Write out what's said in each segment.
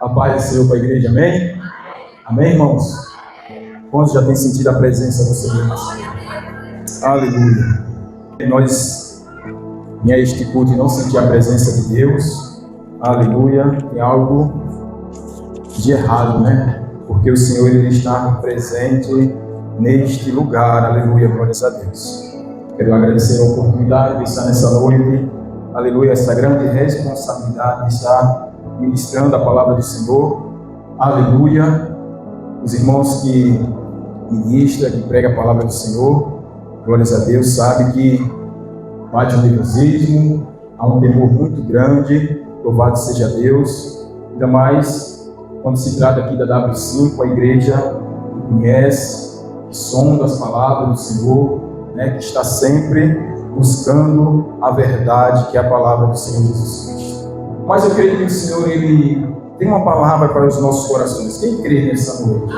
A paz do Senhor para a igreja, amém? Amém, irmãos? Quantos já têm sentido a presença do Senhor? Aleluia. E nós, em este culto, não sentir a presença de Deus, aleluia, tem algo de errado, né? Porque o Senhor, Ele está presente neste lugar, aleluia, glórias a Deus. Quero agradecer a oportunidade de estar nessa noite, aleluia, essa grande responsabilidade de estar ministrando a palavra do Senhor, aleluia. Os irmãos que ministram, que pregam a palavra do Senhor, glórias a Deus, sabe que bate um nervosismo, há um temor muito grande, louvado seja Deus, ainda mais quando se trata aqui da W5, a igreja que conhece, que sonda as palavras do Senhor, né, que está sempre buscando a verdade, que é a palavra do Senhor Jesus Cristo. Mas eu creio que o Senhor, Ele tem uma palavra para os nossos corações. Quem crê nessa noite?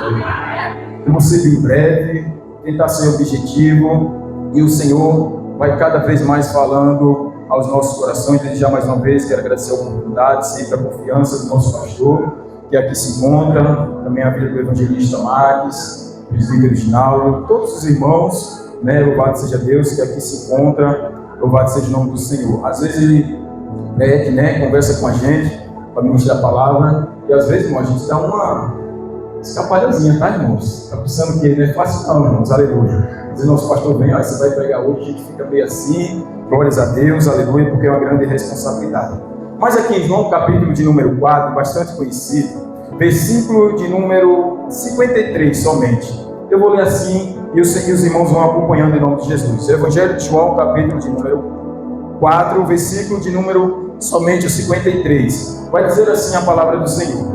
Eu vou ser bem breve, tentar ser objetivo, e o Senhor vai cada vez mais falando aos nossos corações. Desde já mais uma vez quero agradecer a oportunidade, sempre a confiança do nosso pastor, que aqui se encontra, também a vida do evangelista Marques, presbítero Ginaldo, todos os irmãos, né, louvado seja Deus, que aqui se encontra, louvado seja o nome do Senhor. Às vezes ele pede, né, conversa com a gente, para ministrar a palavra, e às vezes, irmão, a gente dá uma escapadinha, tá, irmãos? Está pensando que não é fácil não, irmãos, aleluia. Às vezes nosso pastor vem, você vai pregar hoje, a gente fica meio assim, glórias a Deus, aleluia, porque é uma grande responsabilidade. Mas aqui em João, capítulo de número 4, bastante conhecido, versículo de número 53 somente. Eu vou ler assim, e os irmãos vão acompanhando em nome de Jesus. Evangelho de João, capítulo de número 4, versículo de número somente o 53. Vai dizer assim a palavra do Senhor.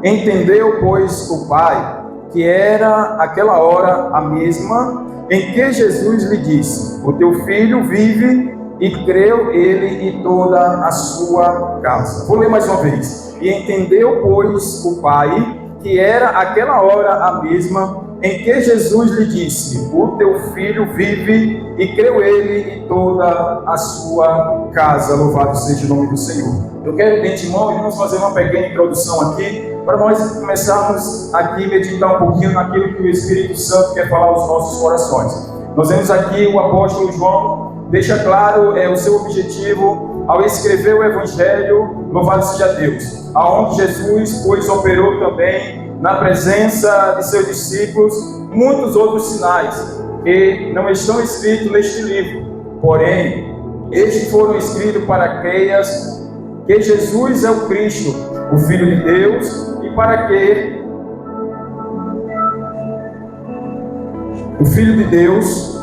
Entendeu, pois, o Pai, que era aquela hora a mesma em que Jesus lhe disse: o teu filho vive, e creu ele e toda a sua casa. Vou ler mais uma vez. E entendeu, pois, o Pai, que era aquela hora a mesma em que Jesus lhe disse: o teu filho vive, e creu ele e toda a sua casa. Louvado seja o nome do Senhor. Eu quero, de antemão, vamos fazer uma pequena introdução aqui, para nós começarmos aqui a meditar um pouquinho naquilo que o Espírito Santo quer falar aos nossos corações. Nós vemos aqui o apóstolo João deixa claro o seu objetivo ao escrever o Evangelho, louvado seja Deus, aonde Jesus, pois, operou também na presença de seus discípulos muitos outros sinais que não estão escritos neste livro, porém, estes foram escritos para creias que Jesus é o Cristo, o Filho de Deus, e para que o Filho de Deus,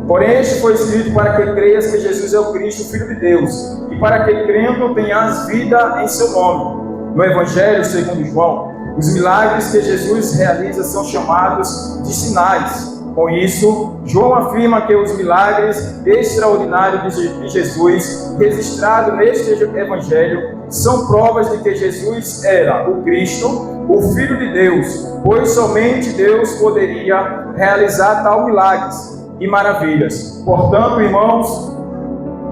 porém este foi escrito para que creias que Jesus é o Cristo, o Filho de Deus, e para que crendo tenhas vida em seu nome. No Evangelho segundo João, os milagres que Jesus realiza são chamados de sinais. Com isso, João afirma que os milagres extraordinários de Jesus, registrados neste Evangelho, são provas de que Jesus era o Cristo, o Filho de Deus, pois somente Deus poderia realizar tal milagres e maravilhas. Portanto, irmãos,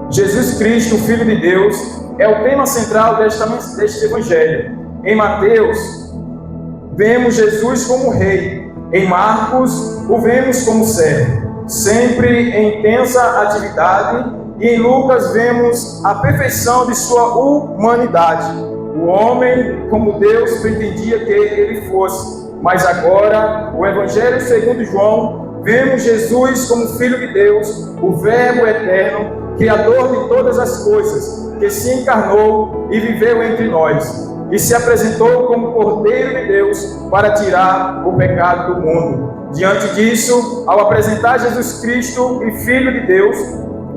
Jesus Cristo, o Filho de Deus, é o tema central deste Evangelho. Em Mateus, vemos Jesus como Rei. Em Marcos, o vemos como servo, sempre em intensa atividade. E em Lucas, vemos a perfeição de sua humanidade. O homem como Deus pretendia que ele fosse. Mas agora, o Evangelho segundo João, vemos Jesus como Filho de Deus, o Verbo eterno, Criador de todas as coisas, que se encarnou e viveu entre nós, e se apresentou como Cordeiro de Deus para tirar o pecado do mundo. Diante disso, ao apresentar Jesus Cristo e Filho de Deus,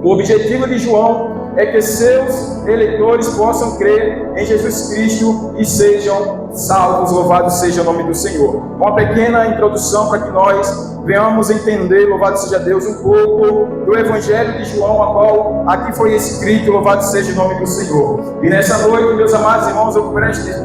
o objetivo de João é que seus eleitores possam crer em Jesus Cristo e sejam salvos. Louvado seja o nome do Senhor. Uma pequena introdução para que nós venhamos entender, louvado seja Deus, um pouco do Evangelho de João, a qual aqui foi escrito, louvado seja o nome do Senhor. E nessa noite, meus amados irmãos, eu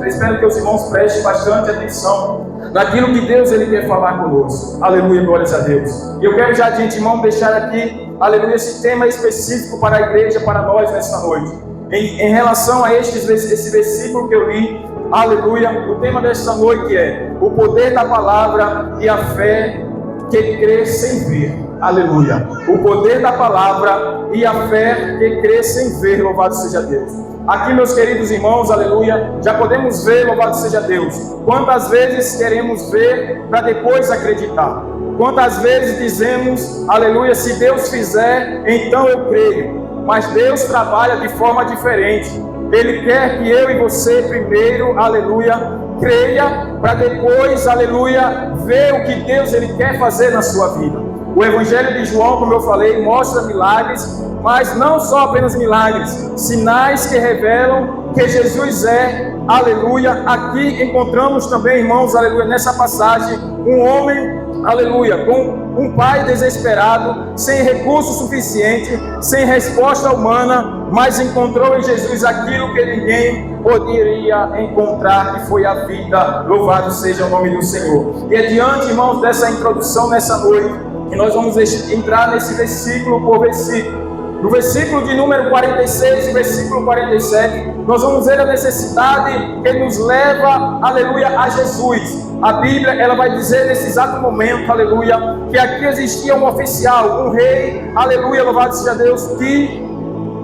espero que os irmãos prestem bastante atenção naquilo que Deus ele quer falar conosco. Aleluia, glórias a Deus. E eu quero já de antemão deixar aqui, aleluia, esse tema específico para a igreja, para nós nessa noite. Em relação a esse versículo que eu li, aleluia. O tema desta noite é o poder da palavra e a fé que crê sem ver, aleluia. O poder da palavra e a fé que crê sem ver, louvado seja Deus. Aqui, meus queridos irmãos, aleluia, já podemos ver, louvado seja Deus, quantas vezes queremos ver para depois acreditar. Quantas vezes dizemos, aleluia, se Deus fizer, então eu creio. Mas Deus trabalha de forma diferente. Ele quer que eu e você primeiro, aleluia, creia, para depois, aleluia, ver o que Deus ele quer fazer na sua vida. O Evangelho de João, como eu falei, mostra milagres, mas não só apenas milagres, sinais que revelam que Jesus é, aleluia. Aqui encontramos também, irmãos, aleluia, nessa passagem, um homem, aleluia, com um pai desesperado, sem recurso suficiente, sem resposta humana, mas encontrou em Jesus aquilo que ninguém poderia encontrar, que foi a vida. Louvado seja o nome do Senhor. E é diante, irmãos, dessa introdução nessa noite, que nós vamos entrar nesse versículo por versículo. No versículo de número 46 e versículo 47, nós vamos ver a necessidade que nos leva, aleluia, a Jesus. A Bíblia, ela vai dizer nesse exato momento, aleluia, que aqui existia um oficial, um rei, aleluia, louvado seja Deus, que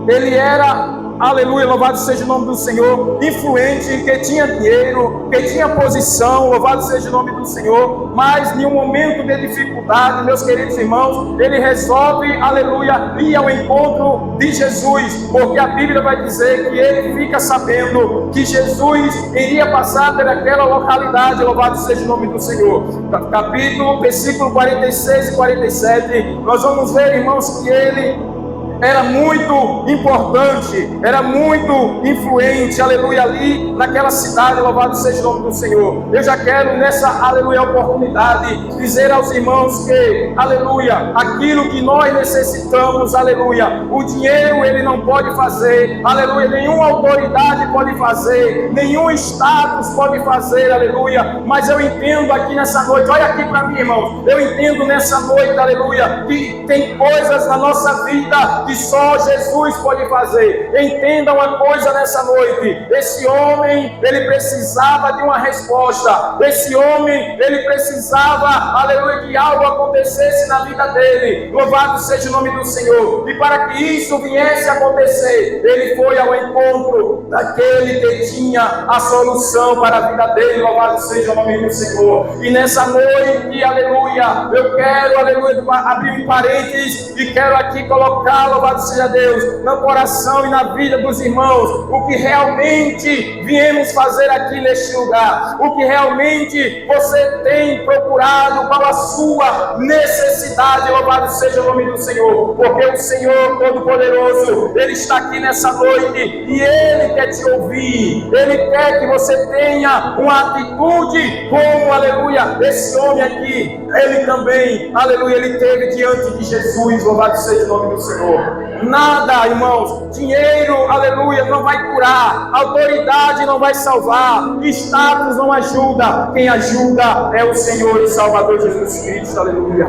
ele era, aleluia, louvado seja o nome do Senhor, influente, que tinha dinheiro, que tinha posição, louvado seja o nome do Senhor, mas em um momento de dificuldade, meus queridos irmãos, ele resolve, aleluia, ir ao encontro de Jesus, porque a Bíblia vai dizer que ele fica sabendo que Jesus iria passar por aquela localidade, louvado seja o nome do Senhor. Capítulo, versículo 46 e 47, nós vamos ver, irmãos, que ele era muito importante, era muito influente, aleluia, ali naquela cidade, louvado seja o nome do Senhor. Eu já quero nessa, aleluia, oportunidade, dizer aos irmãos que, aleluia, aquilo que nós necessitamos, aleluia, o dinheiro ele não pode fazer, aleluia, nenhuma autoridade pode fazer, nenhum status pode fazer, aleluia, mas eu entendo aqui nessa noite, olha aqui para mim, irmãos, eu entendo nessa noite, aleluia, que tem coisas na nossa vida que só Jesus pode fazer. Entenda uma coisa nessa noite: esse homem, ele precisava de uma resposta. Esse homem, ele precisava, aleluia, que algo acontecesse na vida dele. Louvado seja o nome do Senhor. E para que isso viesse a acontecer, ele foi ao encontro daquele que tinha a solução para a vida dele. Louvado seja o nome do Senhor. E nessa noite, aleluia, eu quero, aleluia, abrir um parênteses e quero aqui colocar, louvado seja Deus, no coração e na vida dos irmãos, o que realmente viemos fazer aqui neste lugar, o que realmente você tem procurado, qual a sua necessidade, louvado seja o nome do Senhor, porque o Senhor Todo-Poderoso, Ele está aqui nessa noite e Ele quer te ouvir, Ele quer que você tenha uma atitude como, aleluia, esse homem aqui, ele também, aleluia, ele teve diante de Jesus, louvado seja o nome do Senhor. Nada, irmãos, dinheiro, aleluia, não vai curar, autoridade não vai salvar, status não ajuda, quem ajuda é o Senhor e Salvador Jesus Cristo, aleluia.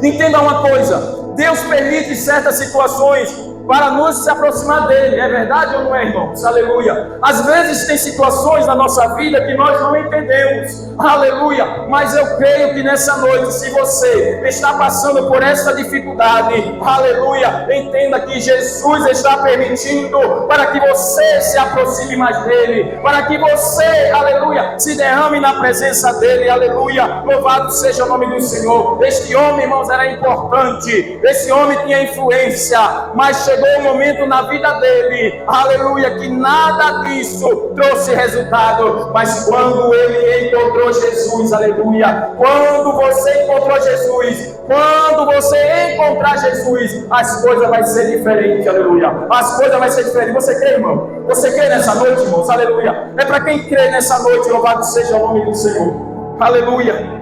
Entenda uma coisa, Deus permite certas situações para nos se aproximar dele, é verdade ou não é, irmãos? Aleluia. Às vezes tem situações na nossa vida que nós não entendemos, aleluia, mas eu creio que nessa noite, se você está passando por essa dificuldade, aleluia, entenda que Jesus está permitindo para que você se aproxime mais dele, para que você, aleluia, se derrame na presença dele, aleluia, louvado seja o nome do Senhor. Este homem, irmãos, era importante, esse homem tinha influência, mas chegou um momento na vida dele, aleluia, que nada disso trouxe resultado, mas quando ele encontrou Jesus, aleluia, quando você encontrou Jesus, quando você encontrar Jesus, as coisas vão ser diferentes, aleluia, as coisas vão ser diferentes. Você crê, irmão? Você crê nessa noite, irmãos? Aleluia. É para quem crê nessa noite, louvado seja o nome do Senhor, aleluia.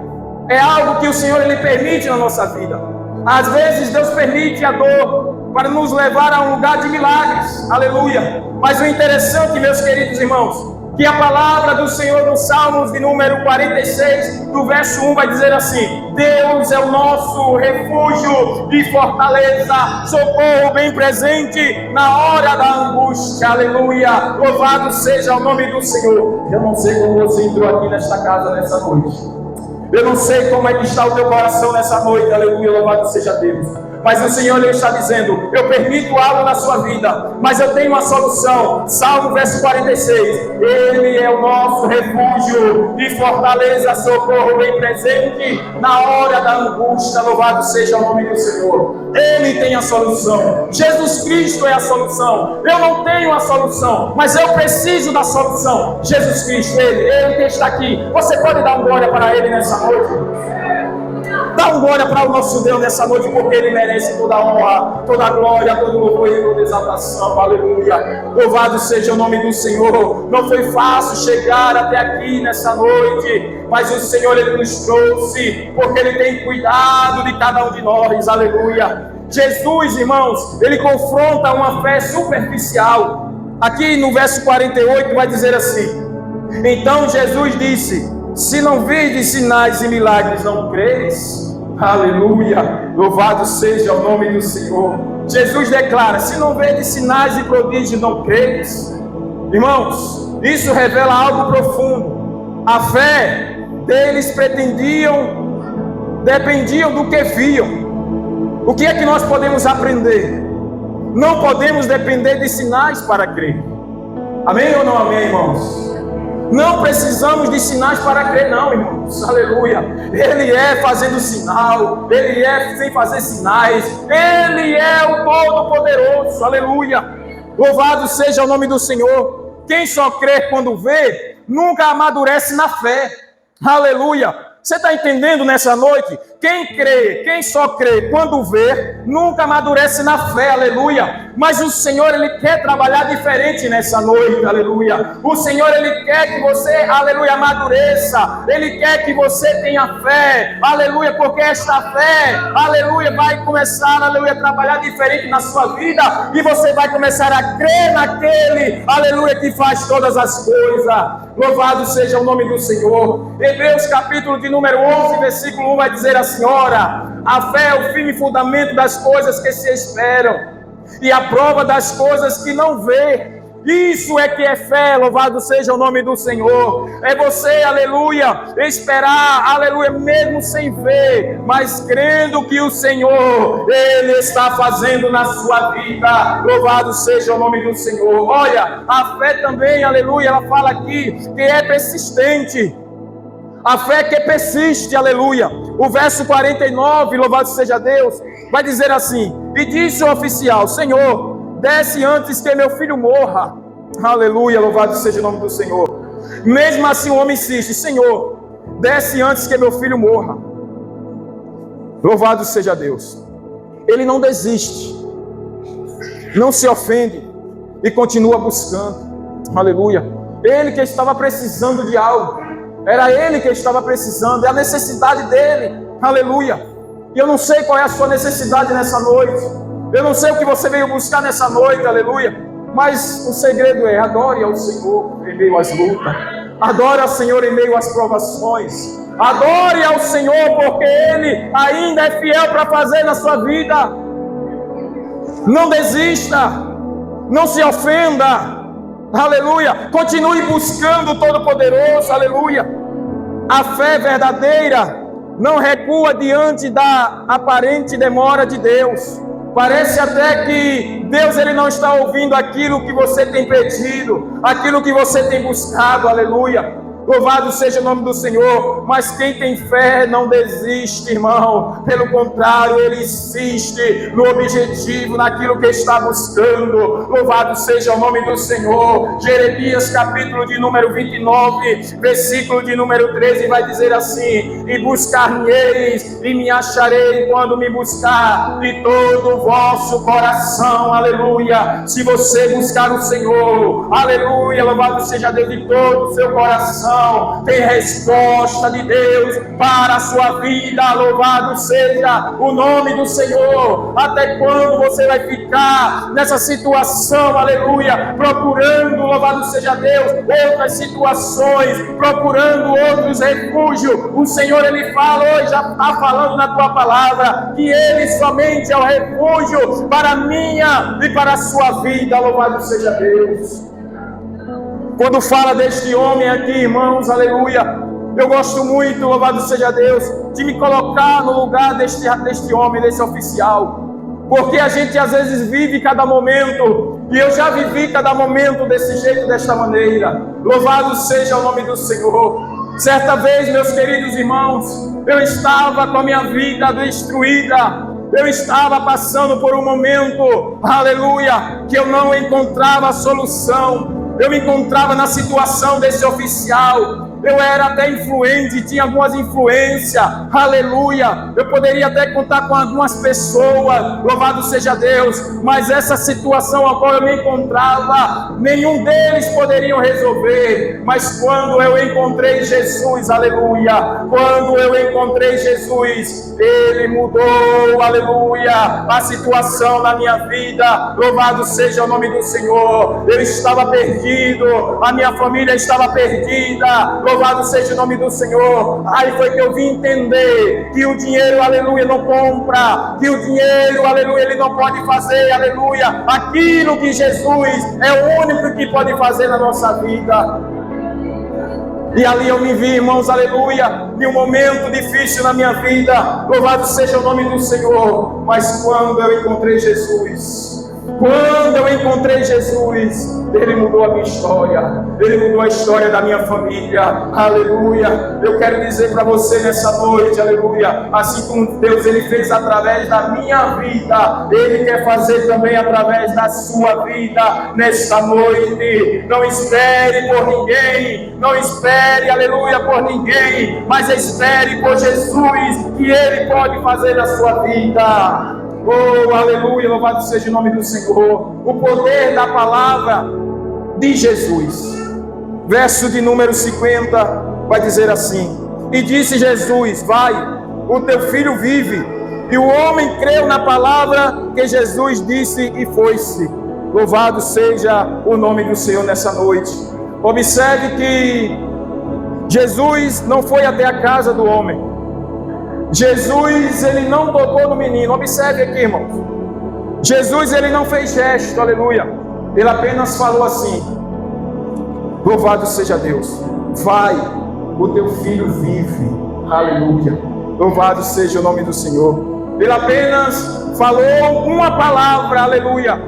É algo que o Senhor ele permite na nossa vida. Às vezes Deus permite a dor para nos levar a um lugar de milagres, aleluia. Mas o interessante, meus queridos irmãos, que a palavra do Senhor no Salmos de número 46, do verso 1, vai dizer assim: Deus é o nosso refúgio e fortaleza, socorro bem presente na hora da angústia. Aleluia, louvado seja o nome do Senhor. Eu não sei como você entrou aqui nesta casa nessa noite, eu não sei como é que está o teu coração nessa noite. Aleluia, louvado seja Deus. Mas o Senhor ele está dizendo: eu permito algo na sua vida, mas eu tenho uma solução. Salmo verso 46: Ele é o nosso refúgio e fortaleza, socorro bem presente na hora da angústia. Louvado seja o nome do Senhor. Ele tem a solução. Jesus Cristo é a solução. Eu não tenho a solução, mas eu preciso da solução. Jesus Cristo, Ele que está aqui. Você pode dar um glória para Ele nessa noite? Dá um glória para o nosso Deus nessa noite, porque Ele merece toda a honra, toda a glória, todo o louvor e toda a exaltação. Aleluia. Louvado seja o nome do Senhor. Não foi fácil chegar até aqui nessa noite, mas o Senhor Ele nos trouxe, porque Ele tem cuidado de cada um de nós. Aleluia. Jesus, irmãos, Ele confronta uma fé superficial. Aqui no verso 48 vai dizer assim: então Jesus disse: se não virdes sinais e milagres, não creis? Aleluia, louvado seja o nome do Senhor. Jesus declara: se não virdes sinais e prodígios, não creis? Irmãos, isso revela algo profundo. A fé deles dependiam do que viam. O que é que nós podemos aprender? Não podemos depender de sinais para crer. Amém ou não amém, irmãos? Não precisamos de sinais para crer, não, irmãos. Aleluia. Ele é fazendo sinal, Ele é sem fazer sinais, Ele é o Todo-Poderoso. Aleluia. Louvado seja o nome do Senhor. Quem só crê quando vê, nunca amadurece na fé. Aleluia. Você está entendendo nessa noite? Quem crê, quem só crê quando vê, nunca amadurece na fé, aleluia. Mas o Senhor, Ele quer trabalhar diferente nessa noite, aleluia. O Senhor, Ele quer que você, aleluia, amadureça. Ele quer que você tenha fé, aleluia, porque esta fé, aleluia, vai começar, aleluia, a trabalhar diferente na sua vida. E você vai começar a crer naquele, aleluia, que faz todas as coisas. Louvado seja o nome do Senhor. Hebreus capítulo de número 11, versículo 1 vai dizer assim: ora, a fé é o firme fundamento das coisas que se esperam e a prova das coisas que não vê. Isso é que é fé, louvado seja o nome do Senhor. É você, aleluia, esperar, aleluia, mesmo sem ver, mas crendo que o Senhor, Ele está fazendo na sua vida. Louvado seja o nome do Senhor. Olha, a fé também, aleluia, ela fala aqui que é persistente. A fé que persiste, aleluia. O verso 49, louvado seja Deus, vai dizer assim: e disse o oficial: Senhor, desce antes que meu filho morra. Aleluia, louvado seja o nome do Senhor. Mesmo assim o homem insiste: Senhor, desce antes que meu filho morra. Louvado seja Deus. Ele não desiste, não se ofende e continua buscando. Aleluia. Ele que estava precisando de algo, era ele que estava precisando, é a necessidade dele. Aleluia. E eu não sei qual é a sua necessidade nessa noite, eu não sei o que você veio buscar nessa noite, aleluia. Mas o segredo é: adore ao Senhor em meio às lutas, adore ao Senhor em meio às provações, adore ao Senhor, porque Ele ainda é fiel para fazer na sua vida. Não desista, não se ofenda, aleluia. Continue buscando o Todo-Poderoso, aleluia. A fé verdadeira não recua diante da aparente demora de Deus. Parece até que Deus, Ele não está ouvindo aquilo que você tem pedido, aquilo que você tem buscado, aleluia. Louvado seja o nome do Senhor. Mas quem tem fé não desiste, irmão. Pelo contrário, ele insiste no objetivo, naquilo que está buscando. Louvado seja o nome do Senhor. Jeremias capítulo de número 29, versículo de número 13 vai dizer assim: e buscar-me-eis e me acharei quando me buscar de todo o vosso coração. Aleluia. Se você buscar o Senhor, aleluia, louvado seja Deus, de todo o seu coração, oração, tem resposta de Deus para a sua vida. Louvado seja o nome do Senhor. Até quando você vai ficar nessa situação, aleluia, procurando, louvado seja Deus, outras situações, procurando outros refúgios? O Senhor, Ele fala hoje, já está falando na tua palavra, que Ele somente é o refúgio para a minha e para a sua vida. Louvado seja Deus. Quando fala deste homem aqui, irmãos, aleluia, eu gosto muito, louvado seja Deus, de me colocar no lugar deste homem, desse oficial. Porque a gente às vezes vive cada momento, e eu já vivi cada momento desse jeito, desta maneira. Louvado seja o nome do Senhor. Certa vez, meus queridos irmãos, eu estava com a minha vida destruída. Eu estava passando por um momento, aleluia, que eu não encontrava solução. Eu me encontrava na situação desse oficial. Eu era até influente, tinha algumas influências, aleluia. Eu poderia até contar com algumas pessoas, louvado seja Deus. Mas essa situação a qual eu me encontrava, nenhum deles poderiam resolver. Mas quando eu encontrei Jesus, aleluia, quando eu encontrei Jesus, Ele mudou, aleluia, a situação na minha vida. Louvado seja o nome do Senhor. Eu estava perdido, a minha família estava perdida. Louvado seja o nome do Senhor. Aí foi que eu vim entender que o dinheiro, aleluia, não compra, que o dinheiro, aleluia, ele não pode fazer, aleluia, aquilo que Jesus é o único que pode fazer na nossa vida. E ali eu me vi, irmãos, aleluia, em um momento difícil na minha vida. Louvado seja o nome do Senhor. Mas quando eu encontrei Jesus, Ele mudou a minha história. Ele mudou a história da minha família. Aleluia. Eu quero dizer para você nessa noite, aleluia, assim como Deus Ele fez através da minha vida, Ele quer fazer também através da sua vida nesta noite. Não espere por ninguém. Não espere, aleluia, por ninguém. Mas espere por Jesus, que Ele pode fazer na sua vida. Oh, aleluia, louvado seja o nome do Senhor. O poder da palavra de Jesus. Verso de número 50 vai dizer assim: e disse Jesus: vai, o teu filho vive. E o homem creu na palavra que Jesus disse e foi-se. Louvado seja o nome do Senhor nessa noite. Observe que Jesus não foi até a casa do homem. Jesus, Ele não tocou no menino. Observe aqui, irmãos. Jesus, Ele não fez gesto, aleluia. Ele apenas falou assim: louvado seja Deus, vai, o teu filho vive. Aleluia. Louvado seja o nome do Senhor. Ele apenas falou uma palavra, aleluia.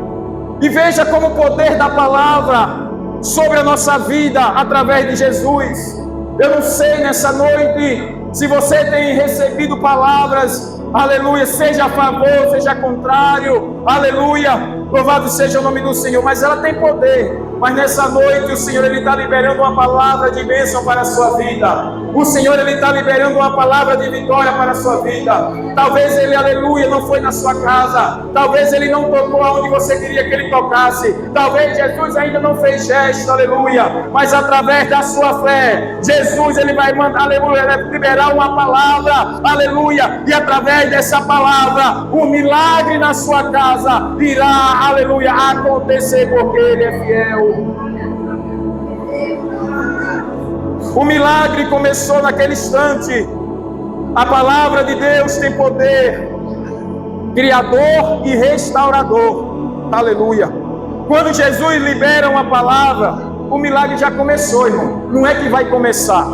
E veja como o poder da palavra sobre a nossa vida através de Jesus. Eu não sei nessa noite se você tem recebido palavras, aleluia, seja a favor, seja contrário, aleluia, louvado seja o nome do Senhor, mas ela tem poder. Mas nessa noite o Senhor, Ele está liberando uma palavra de bênção para a sua vida. O Senhor, Ele está liberando uma palavra de vitória para a sua vida. Talvez Ele, aleluia, não foi na sua casa. Talvez Ele não tocou aonde você queria que Ele tocasse. Talvez Jesus ainda não fez gesto, aleluia. Mas através da sua fé, Jesus, Ele vai mandar, aleluia, Ele vai liberar uma palavra, aleluia. E através dessa palavra, o milagre na sua casa irá, aleluia, acontecer, porque Ele é fiel. O milagre começou naquele instante. A palavra de Deus tem poder criador e restaurador. Aleluia. Quando Jesus libera uma palavra, o milagre já começou, irmão. Não é que vai começar.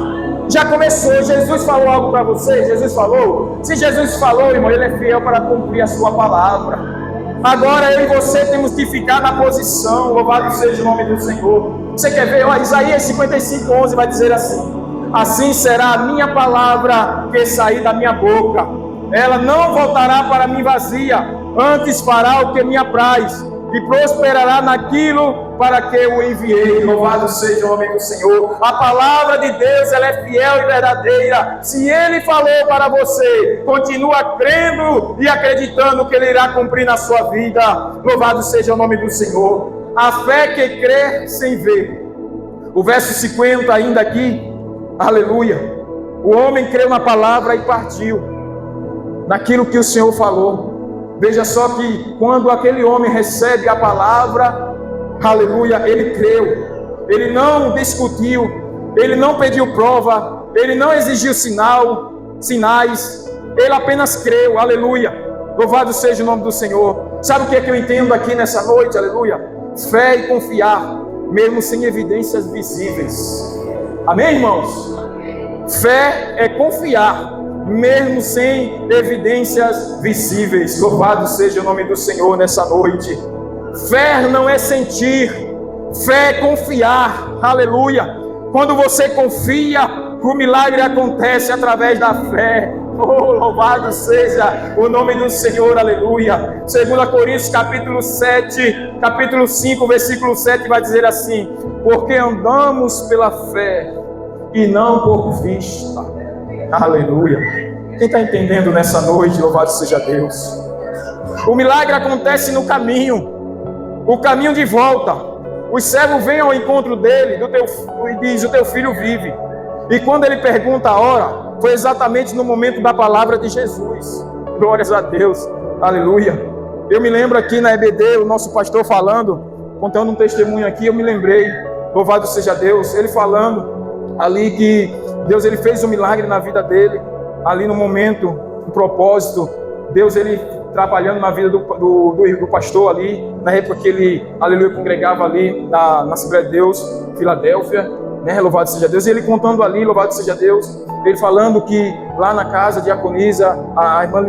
Já começou. Jesus falou algo para você? Jesus falou? Se Jesus falou, irmão, Ele é fiel para cumprir a sua palavra. Agora eu e você temos que ficar na posição. Louvado seja o nome do Senhor. Você quer ver? Ó, Isaías 55:11 vai dizer assim: assim será a minha palavra que sair da minha boca. Ela não voltará para mim vazia, antes fará o que me apraz, e prosperará naquilo para que eu o enviei. Louvado seja o nome do Senhor. A palavra de Deus, ela é fiel e verdadeira. Se Ele falou para você, continua crendo e acreditando que Ele irá cumprir na sua vida. Louvado seja o nome do Senhor. A fé que crê sem ver. O verso 50 ainda aqui Aleluia. O homem creu na palavra e partiu, naquilo que o Senhor falou. Veja só que quando aquele homem recebe a palavra, aleluia, ele creu. Ele não discutiu, ele não pediu prova, ele não exigiu sinais, ele apenas creu, aleluia. Louvado seja o nome do Senhor. Sabe o que é que eu entendo aqui nessa noite, aleluia? Fé e confiar, mesmo sem evidências visíveis. Amém, irmãos? Fé é confiar, mesmo sem evidências visíveis. Louvado seja o nome do Senhor nessa noite. Fé não é sentir, fé é confiar, aleluia. Quando você confia, o milagre acontece através da fé. Oh, louvado seja o nome do Senhor, aleluia. 2 Coríntios capítulo 7, capítulo 5, versículo 7 vai dizer assim: porque andamos pela fé e não por vista. Aleluia. Quem está entendendo nessa noite, louvado seja Deus. O milagre acontece no caminho, o caminho de volta. Os servos vêm ao encontro dele e diz: o teu filho vive. E quando ele pergunta a hora, foi exatamente no momento da palavra de Jesus. Glórias a Deus, aleluia. Eu me lembro aqui na EBD, o nosso pastor falando, contando um testemunho aqui, eu me lembrei, louvado seja Deus, ele falando ali que Deus ele fez um milagre na vida dele, ali no momento, no propósito, Deus ele trabalhando na vida do pastor ali, na época que ele, aleluia, congregava ali na Assembleia de Deus, Filadélfia, né, louvado seja Deus, e ele contando ali, louvado seja Deus, ele falando que lá na casa de Diaconisa, a irmã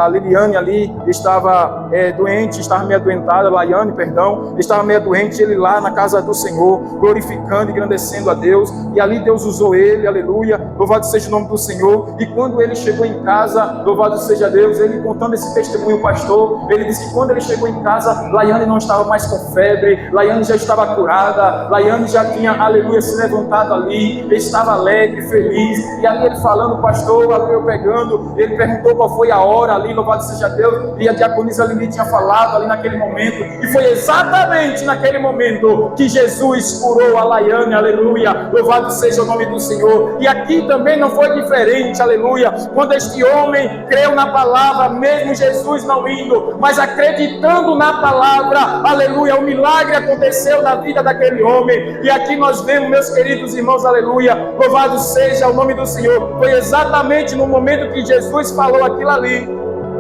Liliane ali estava doente, estava meio adoentada, Laiane, perdão, estava meio doente, ele lá na casa do Senhor, glorificando e engrandecendo a Deus, e ali Deus usou ele, aleluia, louvado seja o nome do Senhor. E quando ele chegou em casa, louvado seja Deus, ele contando esse testemunho, o pastor, ele disse que quando ele chegou em casa, Laiane não estava mais com febre, Laiane já estava curada, Laiane já tinha, aleluia, se levantado ali, estava alegre, feliz, e ali ele falando, pastor, eu pegando, ele perguntou qual foi a hora ali, louvado seja Deus, e a diaconisa ali tinha falado ali naquele momento, e foi exatamente naquele momento que Jesus curou a Laiane, aleluia, louvado seja o nome do Senhor. E aqui também não foi diferente, aleluia, quando este homem creu na palavra, mesmo Jesus não indo, mas acreditando na palavra, aleluia, o milagre aconteceu na vida daquele homem. E aqui nós vemos, meus queridos irmãos, aleluia, louvado seja o nome do Senhor, foi exatamente no momento que Jesus falou aquilo ali,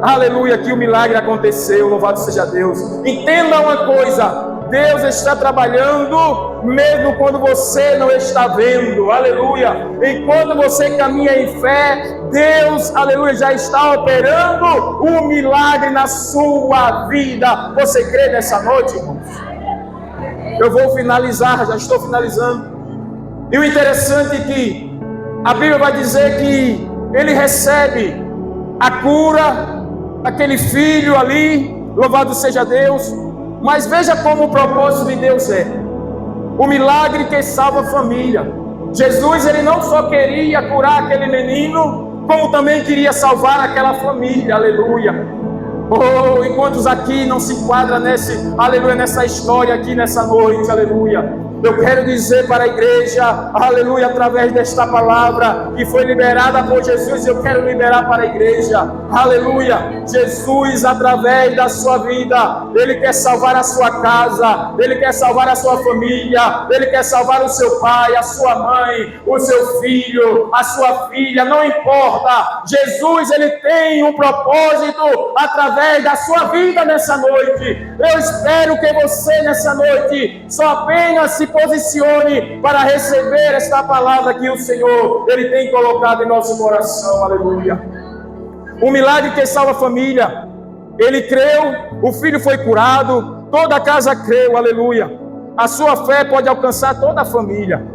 aleluia, que o milagre aconteceu, louvado seja Deus. Entenda uma coisa, Deus está trabalhando mesmo quando você não está vendo, aleluia. Enquanto você caminha em fé, Deus, aleluia, já está operando um milagre na sua vida. Você crê nessa noite, irmãos? Eu vou finalizar, já estou finalizando. E o interessante é que a Bíblia vai dizer que ele recebe a cura daquele filho ali, louvado seja Deus. Mas veja como o propósito de Deus é o milagre que salva a família. Jesus, ele não só queria curar aquele menino, como também queria salvar aquela família, aleluia. Oh, e quantos aqui não se enquadram aleluia, nessa história aqui nessa noite, aleluia. Eu quero dizer para a igreja, aleluia, através desta palavra que foi liberada por Jesus, eu quero liberar para a igreja, aleluia. Jesus, através da sua vida, Ele quer salvar a sua casa, Ele quer salvar a sua família, Ele quer salvar o seu pai, a sua mãe, o seu filho, a sua filha, não importa. Jesus, Ele tem um propósito através da sua vida nessa noite. Eu espero que você nessa noite só apenas se posicione para receber esta palavra que o Senhor, Ele tem colocado em nosso coração, aleluia. Um milagre que salva a família. Ele creu, o filho foi curado, toda a casa creu, aleluia. A sua fé pode alcançar toda a família.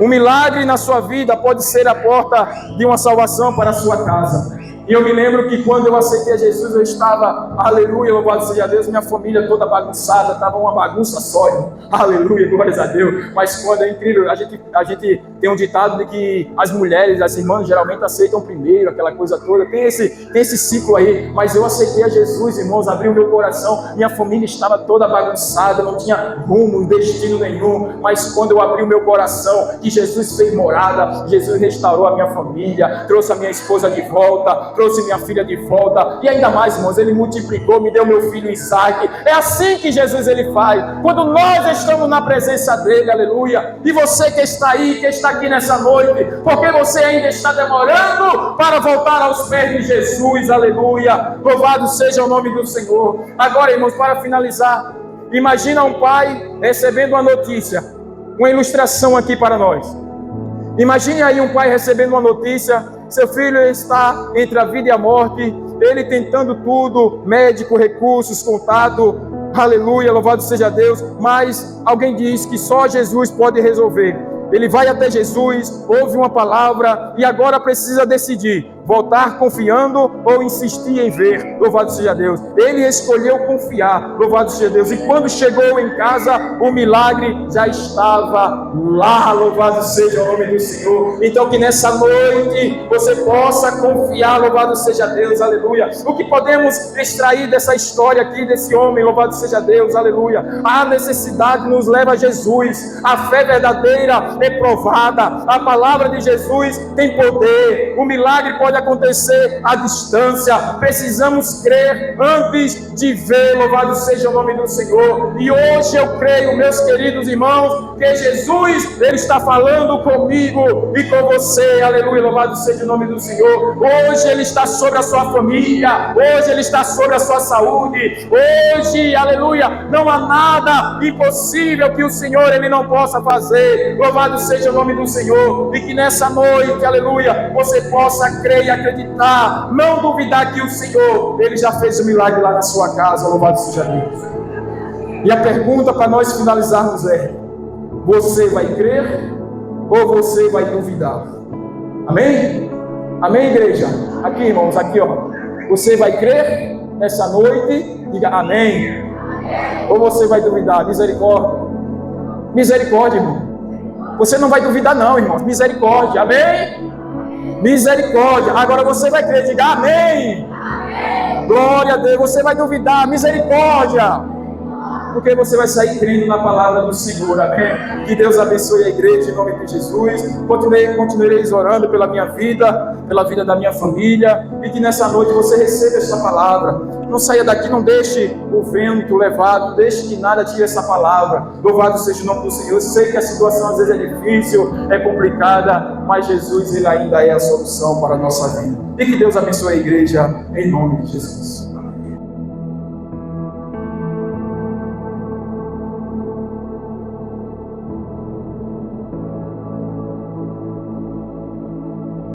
Um milagre na sua vida pode ser a porta de uma salvação para a sua casa. E eu me lembro que quando eu aceitei Jesus, eu estava, aleluia, louvado seja Deus, minha família toda bagunçada, estava uma bagunça só, irmão. Aleluia, glórias a Deus. Mas quando é incrível, a gente tem um ditado de que as mulheres, as irmãs, geralmente aceitam primeiro, aquela coisa toda. Tem esse ciclo aí, mas eu aceitei a Jesus, irmãos, abri o meu coração, minha família estava toda bagunçada, não tinha rumo, destino nenhum, mas quando eu abri o meu coração, que Jesus fez morada, Jesus restaurou a minha família, trouxe a minha esposa de volta, trouxe minha filha de volta, e ainda mais, irmãos, Ele multiplicou, me deu meu filho Isaac. É assim que Jesus Ele faz, quando nós estamos na presença dEle, aleluia. E você que está aí, que está aqui nessa noite, porque você ainda está demorando para voltar aos pés de Jesus, aleluia, louvado seja o nome do Senhor. Agora, irmãos, para finalizar, imagina um pai recebendo uma notícia, uma ilustração aqui para nós. Imagine aí um pai recebendo uma notícia, seu filho está entre a vida e a morte, ele tentando tudo, médico, recursos, contato, aleluia, louvado seja Deus, mas alguém diz que só Jesus pode resolver. Ele vai até Jesus, ouve uma palavra e agora precisa decidir, voltar confiando ou insistir em ver, louvado seja Deus. Ele escolheu confiar, louvado seja Deus. E quando chegou em casa, o milagre já estava lá, louvado seja o nome do Senhor. Então que nessa noite você possa confiar, louvado seja Deus, aleluia. O que podemos extrair dessa história aqui, desse homem, louvado seja Deus, aleluia. A necessidade nos leva a Jesus, a fé verdadeira é provada, a palavra de Jesus tem poder, o milagre pode acontecer à distância, precisamos crer antes de ver, louvado seja o nome do Senhor. E hoje eu creio, meus queridos irmãos, que Jesus, Ele está falando comigo e com você, aleluia, louvado seja o nome do Senhor. Hoje Ele está sobre a sua família, hoje Ele está sobre a sua saúde, hoje, aleluia, não há nada impossível que o Senhor Ele não possa fazer, louvado seja o nome do Senhor. E que nessa noite, aleluia, você possa crer e acreditar, não duvidar que o Senhor, Ele já fez o milagre lá na sua casa, louvado seja Deus. E a pergunta para nós finalizarmos é: você vai crer ou você vai duvidar? Amém? Amém, igreja? Aqui, irmãos, aqui, ó. Você vai crer nessa noite? Diga amém. Ou você vai duvidar? Misericórdia. Misericórdia, irmão. Você não vai duvidar não, irmãos. Misericórdia. Amém? Misericórdia. Agora você vai crer. Diga amém. Amém. Glória a Deus. Você vai duvidar. Misericórdia. Porque você vai sair crendo na palavra do Senhor, amém? Que Deus abençoe a igreja em nome de Jesus. Continuarei orando pela minha vida, pela vida da minha família, e que nessa noite você receba esta palavra. Não saia daqui, não deixe o vento levar, não deixe que nada tire essa palavra. Louvado seja o nome do Senhor. Eu sei que a situação às vezes é difícil, é complicada, mas Jesus, Ele ainda é a solução para a nossa vida. E que Deus abençoe a igreja em nome de Jesus.